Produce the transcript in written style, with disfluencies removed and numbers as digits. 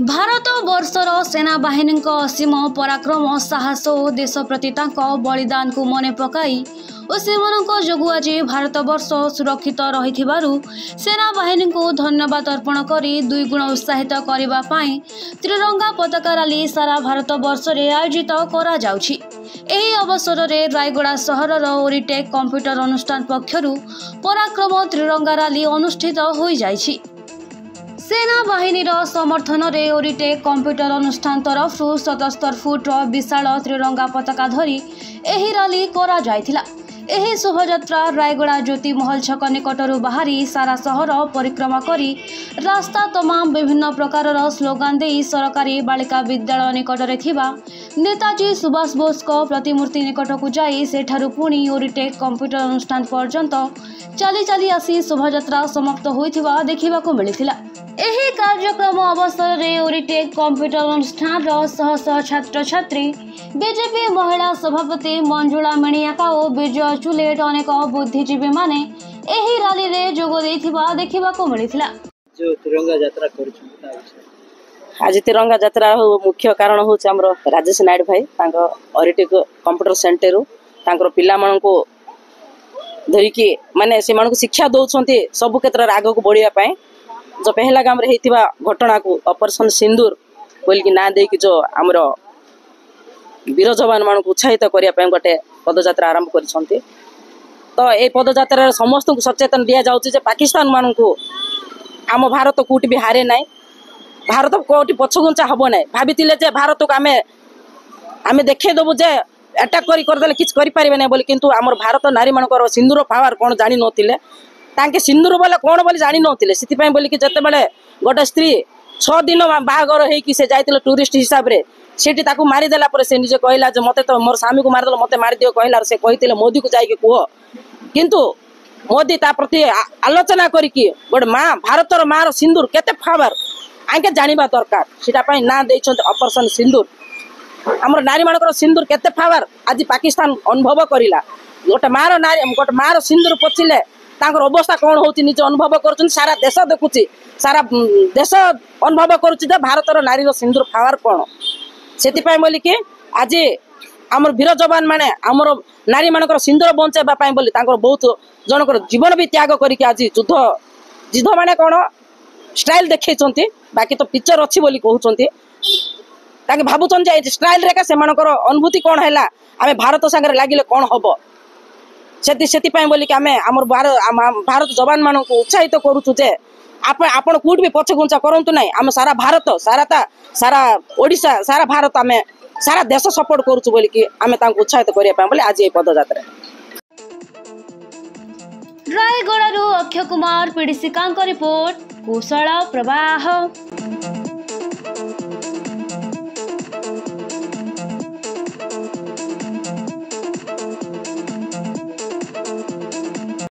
भारत वर्षर सेना बाहिनी असीम पराक्रम साहस और देश प्रति बलिदान को मन पकाई और सेमानक जोगु आज भारत वर्ष सुरक्षित रही सेना बाहिनी को धन्यवाद अर्पण करी दुई गुण उत्साहित करने त्रिरंगा पताका रैली सारा भारत वर्ष में आयोजित करा जाउछि। एही अवसर में रायगड़ा सहर ओरिटेक कंप्यूटर अनुष्ठान पक्षर पराक्रम त्रिरंगा रैली अनुष्ठित हो जाइछि। सेना बाहिनीर समर्थन में ओरिटेक कंप्यूटर अनुष्ठान तरफ 77 फुट विशाल त्रिरंगा पताका धरी एही रैली करा जायथिला। एही शोभायात्रा रायगड़ा ज्योति महल छक निकटरू बाहरी सारा सहर परिक्रमा करी रास्ता तमाम विभिन्न प्रकार स्लोगान दे सरकारी बालिका विद्यालय निकटरे थिबा नेताजी सुभाष बोस को प्रतिमूर्ति निकट को जाई सेठारु पुणी ओरिटेक कंप्यूटर अनुष्ठान पर्यंत चली चली आसी शोभायात्रा समाप्त होइथिबा देखिबाको मिलिथिला। एही कार्यक्रम अवसर में ओरिटेक कंप्यूटर अनुष्ठान शह शह छात्र छात्री बीजेपी महिला सभापति मंजुला मेणियाका और विजय चुलेट अनेक बुद्धिजीवी माने एही रैली रे जोग देथिबा देखिबाको मिलिथिला। जो तिरंगा यात्रा करूछु आज तिरंगा यात्रा मुख्य कारण हूँ आमर राजेश नायड भाई ओरिटेक कंप्यूटर सेंटर तांकर पिला माननको धरिकी माने से माननको शिक्षा दौरान सबु क्षेत्र आग को बढ़िया जो पहला गाँव में होता घटना को ऑपरेशन सिंदूर बोलिकी ना दे जो आमर वीर जवान मान को उत्साहित करने गोटे पदयात्रा आरंभ कर तो ये पदयात्रा समस्त को सचेतन दि जाऊँचे पाकिस्तान मान को आम भारत कौटी भी हारे ना भारत कौटी पछघुंचा हम ना भाभी भारत को आम देखदेबू जे अटैक करदे कि करें बोली किंतु आम भारत नारी मान सिंदूर पावर कौन जानी नथिले तांके सिंदूर बोले कौन बोली जानी नथिले सिति बोली कि जते बेले गोटे स्त्री 6 दिन बाहागर होइकी से जाइतिले टूरिस्ट हिसाब रे सेठी ताकू मारी देला पर से निजे कहला जे मते तो मोर स्वामी को मार देला मते मार दियो कहला से कहितिले मोदी को जाई के कुह किंतु मोदी ता प्रति आलोचना करिकी गोटे माँ भारतर मार सिंदूर केते पावर आंके जानिबा दरकार सेटा पई ना देइछन ऑपरेशन सिंदूर हमर नारी मानकर सिंदूर केते पावर आज पाकिस्तान अनुभव करिला गोटे मार नारी गोटे मार सिंदूर पछिले तांकर अवस्था कौन होची निजे अनुभव कर सारा देश देखुची सारा देश अनुभव करुच्ची भारतर नारी सिंदूर पावर कौन से बोली कि आज आमर वीर जवान माने आमर नारी मानकर सिंदूर बचाइबा बोली बहुत जनकर जीवन भी त्याग करके आज युद्ध युद्ध माने कौन स्टाइल देखते बाकी तो पिक्चर अच्छी बोली कहते भावुन स्टाइल रेखा से अनुभूति कौन है आम भारत सागर लगिले कौन हम से बोलिक आम भारत जवान मान को उत्साहित करुचु जे आपण कौट भी पछघुंचा करंतु ना आम सारा भारत सारा ओडिशा सारा भारत आम सारा देश सपोर्ट करुचु बोलिकी आम उत्साहित करने आज ये पदयात्रा। रायगड़ू अक्षय कुमार पीडीसी रिपोर्ट कुशल प्रवाह।